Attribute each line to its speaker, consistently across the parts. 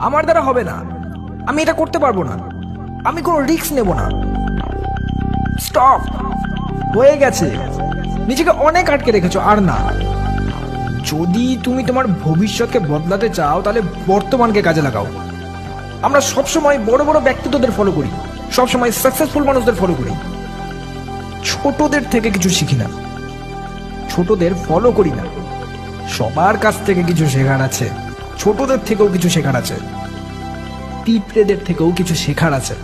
Speaker 1: আমার দ্বারা হবে না, আমি এটা করতে পারবো না, আমি কোনো রিস্ক নেব না। স্টপ, হয়ে গেছে। নিজেকে অনেক আটকে রেখেছো, আর না। যদি তুমি তোমার ভবিষ্যৎকে বদলাতে চাও তাহলে বর্তমানকে কাজে লাগাও। আমরা সবসময় বড় বড় ব্যক্তিত্বদের ফলো করি, সবসময় সাকসেসফুল মানুষদের ফলো করি, ছোটদের থেকে কিছু শিখি না, ছোটদের ফলো করি না। সবার কাছ থেকে কিছু শেখার আছে, ছোটদের থেকেও কিছু শেখার আছে, পিঁপড়েদের থেকেও কিছু শেখার আছে।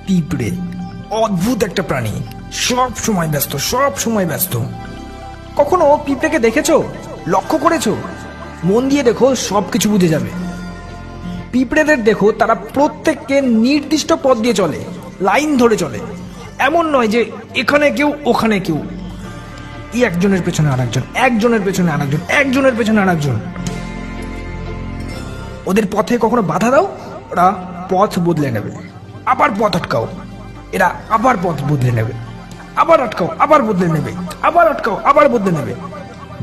Speaker 1: পিঁপড়ে অদ্ভুত একটা প্রাণী, সব সময় ব্যস্ত, সব সময় ব্যস্ত। কখনো পিঁপড়েকে দেখেছো, লক্ষ্য করেছো? মন দিয়ে দেখো, সবকিছু বুঝে যাবে। পিঁপড়েদের দেখো, তারা প্রত্যেককে নির্দিষ্ট পথ দিয়ে চলে, লাইন ধরে চলে। এমন নয় যে এখানে কেউ ওখানে কেউ, একজনের পেছনে আরেকজন, একজনের পেছনে আরেকজন, একজনের পেছনে আরেকজন। ওদের পথে কখনো বাধা দাও, ওরা পথ বদলে নেবে। আবার পথ আটকাও, এরা আবার পথ বদলে নেবে। আবার আটকাও, আবার বদলে নেবে। আবার আটকাও, আবার বদলে নেবে।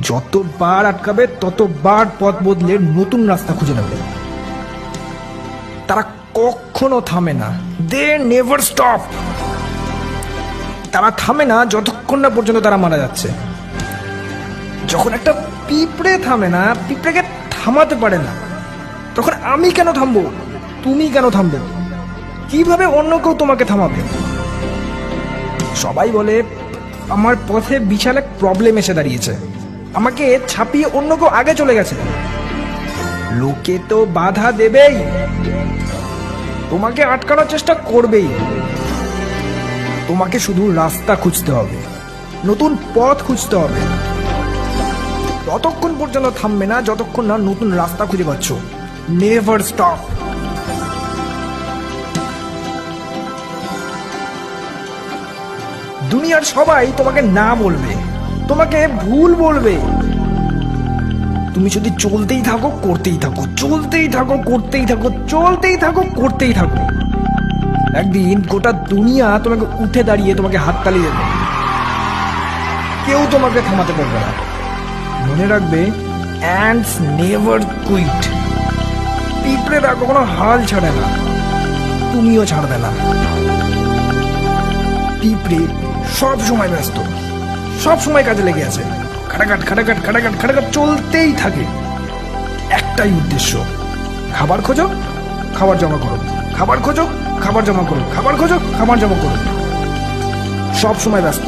Speaker 1: যতবার আটকাবে ততবার পথ বদলে নতুন রাস্তা খুঁজে নেবে। তারা কখনো থামে না, দে নেভার স্টপ। তারা থামে না যতক্ষণ না পর্যন্ত তারা মারা যাচ্ছে। যখন একটা পিঁপড়ে থামে না, পিঁপড়েকে থামাতে পারে না, তখন আমি কেন থামবো, তুমি কেন থামবে? কিভাবে অন্য কেউ তোমাকে থামাবে? সবাই বলে আমার পথে বিশাল এক প্রবলেম এসে দাঁড়িয়েছে, আমাকে ছাপিয়ে অন্য কেউ আগে চলে গেছে। লোকে তো বাধা দেবেই, তোমাকে আটকানোর চেষ্টা করবেই। তোমাকে শুধু রাস্তা খুঁজতে হবে, নতুন পথ খুঁজতে হবে। ততক্ষণ পর্যন্ত থামবে না যতক্ষণ না নতুন রাস্তা খুঁজে পাচ্ছ। Never stop. দুনিয়ার সবাই তোমাকে না বলবে, তোমাকে ভুল বলবে। তুমি যদি চলতেই থাকো, করতেই থাকো, চলতেই থাকো, করতেই থাকো, চলতেই থাকো, করতেই থাকো, একদিন গোটা দুনিয়া তোমাকে উঠে দাঁড়িয়ে তোমাকে হাততালি দেবে। কেউ তোমাকে থামাতে পারবে না। মনে রাখবে, অ্যান্ডস নেভার কুইট। পিঁপড়েরা কখনো হাল ছাড়ে না, তুমিও ছাড়বে না। পিঁপড়ে সব সময় ব্যস্ত, সব সময় কাজে লেগে আছে। খাটাখাট খাটাখাট খাটাখাট খাটাখাট চলতেই থাকে। একটাই উদ্দেশ্য, খাবার খোঁজো, খাবার জমা করো, খাবার খোঁজো, খাবার জমা করো, খাবার খোঁজো, খাবার জমা করো। সব সময় ব্যস্ত।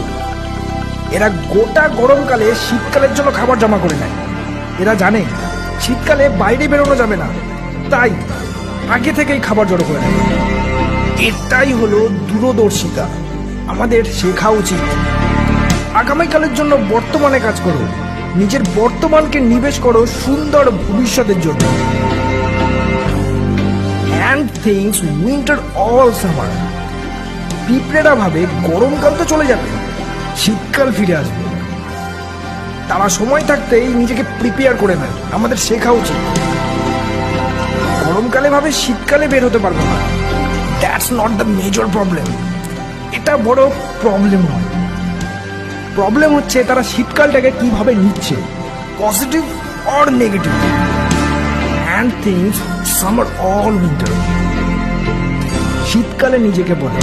Speaker 1: এরা গোটা গরমকালে শীতকালের জন্য খাবার জমা করে নেয়। এরা জানে শীতকালে বাইরে বেরোনো যাবে না, তাই আগে থেকেই খাবার জড়ো করে নেয়। এটাই হলো দূরদর্শিতা। আমাদের শেখা উচিত। আগামীকালের জন্য বর্তমানে কাজ করো, নিজের বর্তমানকে নিবেশ করো সুন্দর ভবিষ্যতের জন্য। And things winter all summer. পিঁপড়েরা ভাবে গরমকাল তো চলে যাবে, শীতকাল ফিরে আসবে। তারা সময় থাকতেই নিজেকে প্রিপেয়ার করে নেয়। আমাদের শেখা উচিত। গরমকালে ভাবে শীতকালে বের হতে পারবো না। That's not the major problem. এটা বড় প্রবলেম নয়। প্রবলেম হচ্ছে তারা শীতকালটাকে কিভাবে নিচ্ছে, positive or negative. And things summer all winter. শীতকালে নিজেকে বলে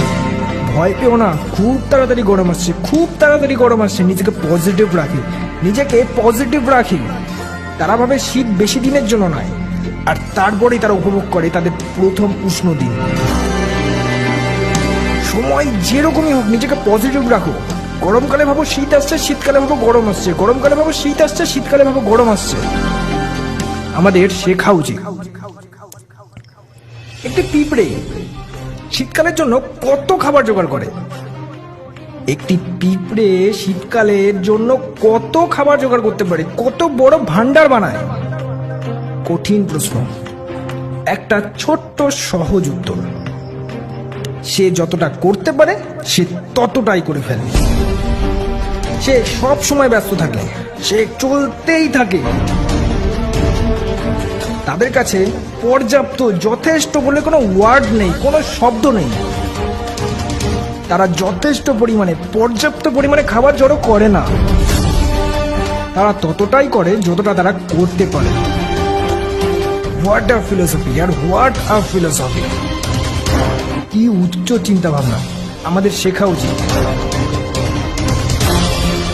Speaker 1: ভয় পেও না, খুব তাড়াতাড়ি গরম আসছে, খুব তাড়াতাড়ি গরম আসছে। নিজেকে পজিটিভ রাখি, নিজেকে পজিটিভ রাখি। তারা ভাবে শীত বেশি দিনের জন্য নয়, আর তারপরেই তারা উপভোগ করে তাদের প্রথম উষ্ণ দিন। সময় যেরকমই হোক, নিজেকে পজিটিভ রাখো। গরমকালে ভাবো শীত আসছে, শীতকালে ভাবো গরম আসছে, গরমকালে ভাবো শীত আসছে, শীতকালে ভাবো গরম আসছে। আমাদের শেখা উচিত। একটি পিঁপড়ে শীতকালের জন্য কত খাবার জোগাড় করে? একটি পিঁপড়ে শীতকালের জন্য কত খাবার জোগাড় করতে পারে, কত বড় ভান্ডার বানায়? কঠিন প্রশ্ন, একটা ছোট্ট সহজ উত্তর। সে যতটা করতে পারে সে ততটাই করে ফেলে। সে সব সময় ব্যস্ত থাকে, সে চলতেই থাকে। তাদের কাছে পর্যাপ্ত, যথেষ্ট বলে কোনো ওয়ার্ড নেই, কোনো শব্দ নেই। তারা যথেষ্ট পরিমাণে, পর্যাপ্ত পরিমাণে খাবার জড়ো করে না। তারা ততটাই করে যতটা তারা করতে পারে। হোয়াট আ ফিলোসফি, আর হোয়াট আ ফিলোসফি। কি উচ্চ চিন্তা ভাবনা, আমাদের শেখা উচিত।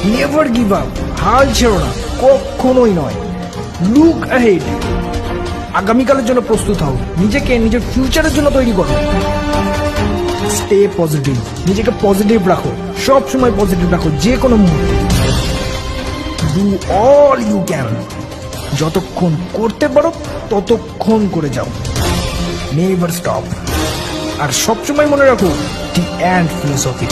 Speaker 1: নেভার গিভ আপ, হাল ছেড়ো না, কখনোই নয়। লুক অ্যাহেড, আগামীকালের জন্য প্রস্তুত হও, নিজেকে নিজের ফিউচারের জন্য তৈরি করো। স্টে পজিটিভ, নিজেকে পজিটিভ রাখো, সব সময় পজিটিভ রাখো, যে কোনো মুহূর্তে। ডু অল ইউ ক্যান, যতক্ষণ করতে পারো ততক্ষণ করে যাও। Never stop. আর সবসময় মনে রাখো, দি এন্ড ফিলোসফি।